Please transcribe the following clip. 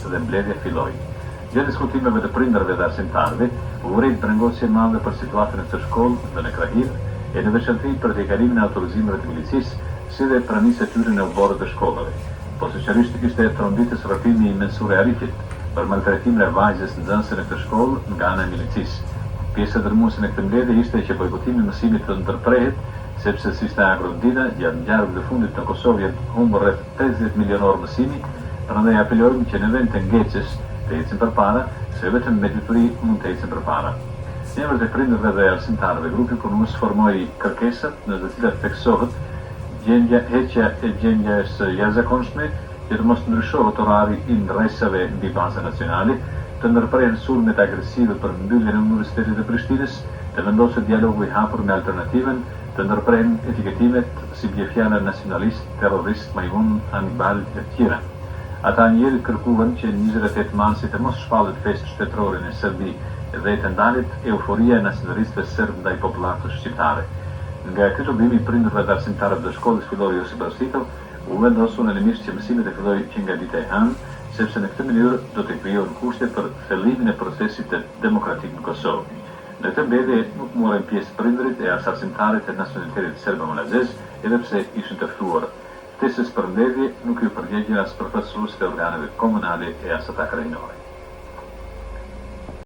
dhe mbledhja filloi. Gjatë diskutimeve të prindërve dhe arsimtarëve, u urrit brengosje e madhe për situatën e këtë shkollë dhe në krahir, e në veçantë për tejkalimin e autorizimeve të milicisë, si dhe pranisë e tyre në uborët të shkollave. Posaçërisht ishte trombitës rrëfimi i Mensure Arifit për maltretimin e vajzës nxënëse në këtë shkollë nga ana e milicisë. Pjesë e dërmuese në këtë mbledhje ishte që bojkotimi i mësimit të ndërprehet, sepse si sta Agrodina, gjatë ngjarjeve të fundit në Kosovë humbur rreth 50 milionor mësimi, prandaj apelojmë që në vend të ngecës të ecim përpara, se vetëm me dituri mund të ecim përpara. Në emër të prindërve dhe arsimtarëve, grupi punues formoi kërkesat në të cilat theksohet heqja e gjendjes jashtëzakonshme që të mos ndryshohet orari i ndrresave mbi baza nacionale, të ndërprehen sulmet agresive për mbylljen e Universitetit të Prishtinës, të vendoset dialogu i hapur me alternativën, të ndërprehen etiketimet si bie fjala nacionalist, terrorist, majmun, Hannibal e tjera. Ata njëri kërkuan që 28 marsit të mos shpallet festë shtetërore në Serbi dhe të ndalet euforia e nacionalistëve serb ndaj popullatës shqiptare. Nga ky oblim i prindërve dhe arsimtarëve të shkollës fillori Josip Broz Tito, u vendosur unanimisht që mësimet e fillojnë që nga dita e hënë, sepse në këtë mënyrë do të krijohen kushte për fillimin e procesit demokratik në Kosovë. Në këtë mbledhje nuk morën pjesë prindërit e as arsimtarët e nacionalitetit serbo-malazez, edhe pse ishin të ftuar. Ftesës për mbledhje nuk ju përgjigjën as përfaqësuesit e organeve komunale e as ata krajinore.